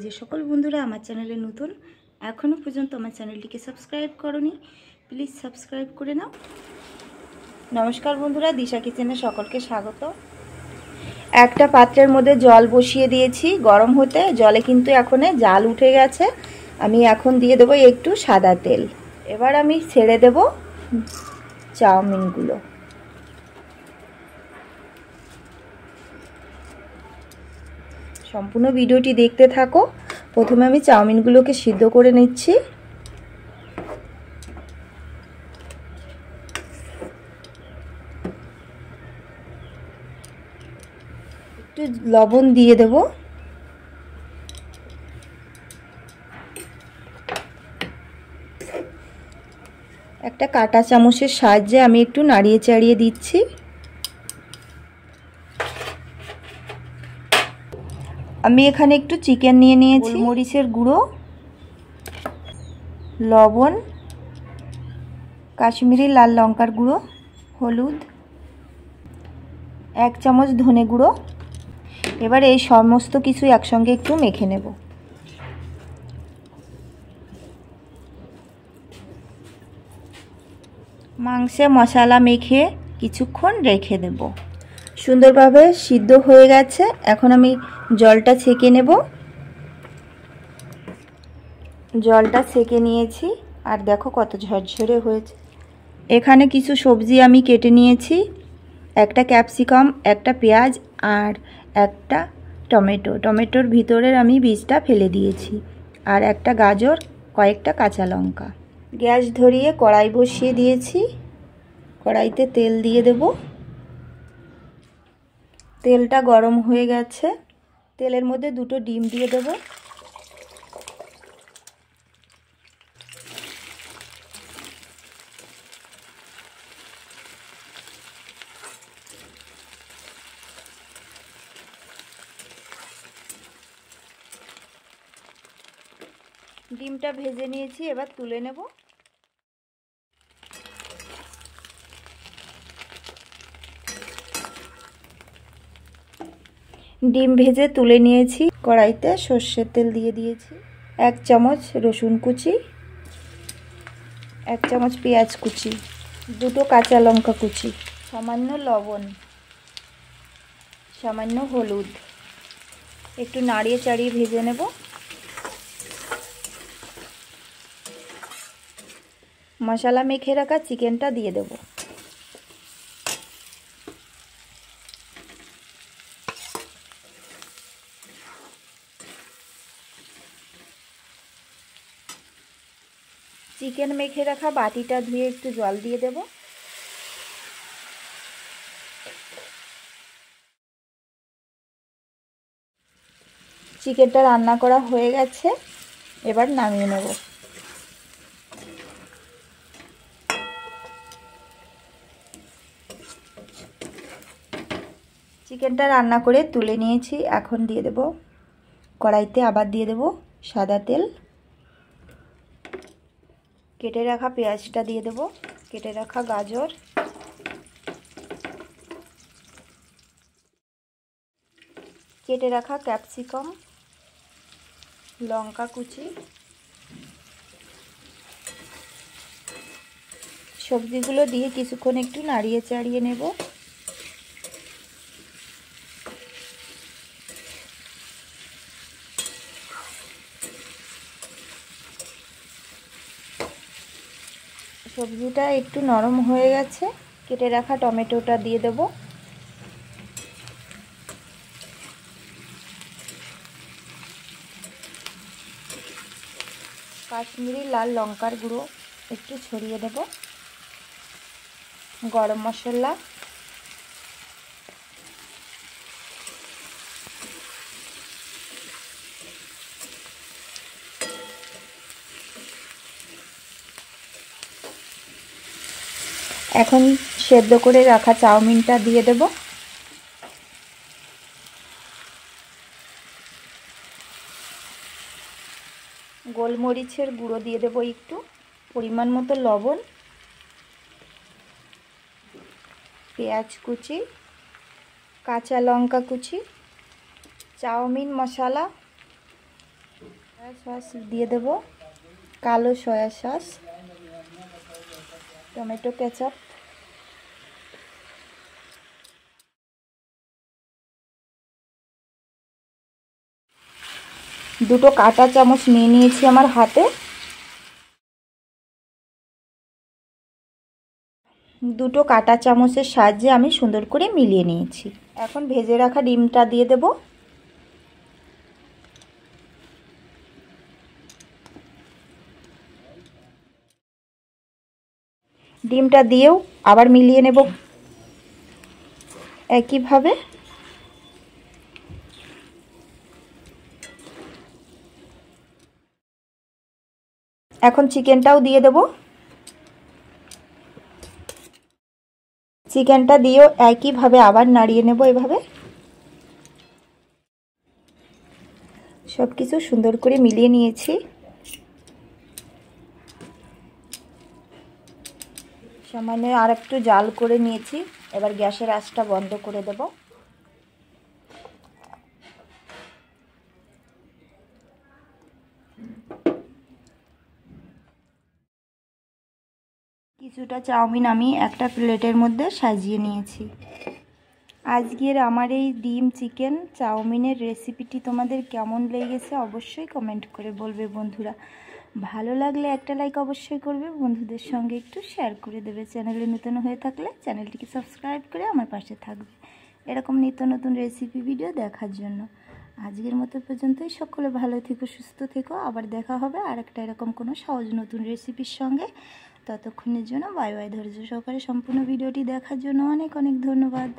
যে সকল বন্ধুরা আমার চ্যানেলে নতুন এখনও পর্যন্ত আমার চ্যানেলটিকে সাবস্ক্রাইব করনি, প্লিজ সাবস্ক্রাইব করে নাও। নমস্কার বন্ধুরা, দিশা কিচেনে সকলকে স্বাগত। একটা পাত্রের মধ্যে জল বসিয়ে দিয়েছি গরম হতে। জলে কিন্তু এখন জাল উঠে গেছে। আমি এখন দিয়ে দেবো একটু সাদা তেল। এবার আমি ছেড়ে দেব চাউমিনগুলো। সম্পূর্ণ ভিডিওটি দেখতে থাকো। প্রথমে আমি চাউমিনগুলোকে সিদ্ধ করে নিচ্ছি। একটু লবণ দিয়ে দেব। একটা কাঁটা চামচের সাহায্যে আমি একটু নাড়িয়ে চাড়িয়ে দিচ্ছি। আমি এখানে একটু চিকেন নিয়ে নিয়েছি, মরিচের গুঁড়ো, লবণ, কাশ্মীরি লাল লঙ্কার গুঁড়ো, হলুদ, 1 চামচ ধনে গুঁড়ো। এবার এই সমস্ত কিছু একসঙ্গে একটু মেখে নেব। মাংসে মশলা মেখে কিছুক্ষণ রেখে দেব। সুন্দরভাবে সিদ্ধ হয়ে গেছে। এখন আমি জলটা ছেঁকে নেব। জলটা ছেঁকে নিয়েছি, আর দেখো কত ঝরঝরে হয়েছে। এখানে কিছু সবজি আমি কেটে নিয়েছি, একটা ক্যাপসিকাম, একটা পেঁয়াজ আর একটা টমেটো। টমেটোর ভিতরের আমি বীজটা ফেলে দিয়েছি, আর একটা গাজর, কয়েকটা কাঁচা লঙ্কা। গ্যাস ধরিয়ে কড়াই বসিয়ে দিয়েছি। কড়াইতে তেল দিয়ে দেব। তেলটা গরম হয়ে গেছে। তেলের মধ্যে 2টো ডিম দিয়ে দেব। ডিমটা ভেজে নিয়েছি, এবার তুলে নেব। ডিম ভেজে তুলে নিয়েছি। কড়াইতে সর্ষের তেল দিয়ে দিয়েছি। 1 চামচ রসুন কুচি, 1 চামচ পেঁয়াজ কুচি, 2টো কাঁচা লঙ্কা কুচি, সামান্য লবণ, সামান্য হলুদ। একটু নাড়িয়ে চাড়িয়ে ভেজে নেব। মশলা মেখে রাখা চিকেনটা দিয়ে দেব। চিকেন মেখে রাখা বাটিটা ধুয়ে একটু জল দিয়ে দেব। চিকেনটা রান্না করা হয়ে গেছে, এবার নামিয়ে নেব। চিকেনটা রান্না করে তুলে নিয়েছি। এখন দিয়ে দেব কড়াইতে, আবার দিয়ে দেব সাদা তেল। কেটে রাখা পেঁয়াজটা দিয়ে দেব, কেটে রাখা গাজর, কেটে রাখা ক্যাপসিকাম, লঙ্কা কুচি। সবজিগুলো দিয়ে কিছুক্ষণ একটু নাড়িয়ে চাড়িয়ে নেব। সবজিটা একটু নরম হয়ে গেছে। কেটে রাখা টমেটোটা দিয়ে দেব। কাশ্মীরি লাল লঙ্কার গুঁড়ো একটু ছড়িয়ে দেব। গরম মশলা, এখন সেদ্ধ করে রাখা চাউমিনটা দিয়ে দেব। গোলমরিচের গুঁড়ো দিয়ে দেব একটু, পরিমাণ মতো লবণ, পেঁয়াজ কুচি, কাঁচা লঙ্কা কুচি, চাউমিন মশলা, সয়া সস দিয়ে দেব, কালো সয়া সস, টমেটো কেচাপ, দুটো কাঁটা চামচ নিয়ে নিয়েছি আমার হাতে, দুটো কাঁটা চামচের সাহায্যে আমি সুন্দর করে মিলিয়ে নিয়েছি। এখন ভেজে রাখা ডিমটা দিয়ে দেব। ডিমটা দিয়েও আবার মিলিয়ে নেব একইভাবে। এখন চিকেনটাও দিয়ে দেব। চিকেনটা দিয়েও একইভাবে আবার নাড়িয়ে নেব এভাবে। সব কিছু সুন্দর করে মিলিয়ে নিয়েছি। সামান্য আর একটু জাল করে নিয়েছি। এবার গ্যাসের আঁচটা বন্ধ করে দেব। কিছুটা চাউমিন আমি একটা প্লেটের মধ্যে সাজিয়ে নিয়েছি। আজকের আমার এই ডিম চিকেন চাউমিনের রেসিপিটি তোমাদের কেমন লেগেছে অবশ্যই কমেন্ট করে বলবে বন্ধুরা। ভালো লাগলে একটা লাইক অবশ্যই করবে, বন্ধুদের সঙ্গে একটু শেয়ার করে দেবে। চ্যানেলে নতুন হয়ে থাকলে চ্যানেলটিকে সাবস্ক্রাইব করে আমার পাশে থাকবে এরকম নিত্য নতুন রেসিপি ভিডিও দেখার জন্য। আজকের মতো পর্যন্তই। সকলে ভালো থেকো, সুস্থ থেকো। আবার দেখা হবে আর একটা এরকম কোনো সহজ নতুন রেসিপির সঙ্গে। ততক্ষণের জন্য বাই বাই। ধৈর্য সহকারে সম্পূর্ণ ভিডিওটি দেখার জন্য অনেক অনেক ধন্যবাদ।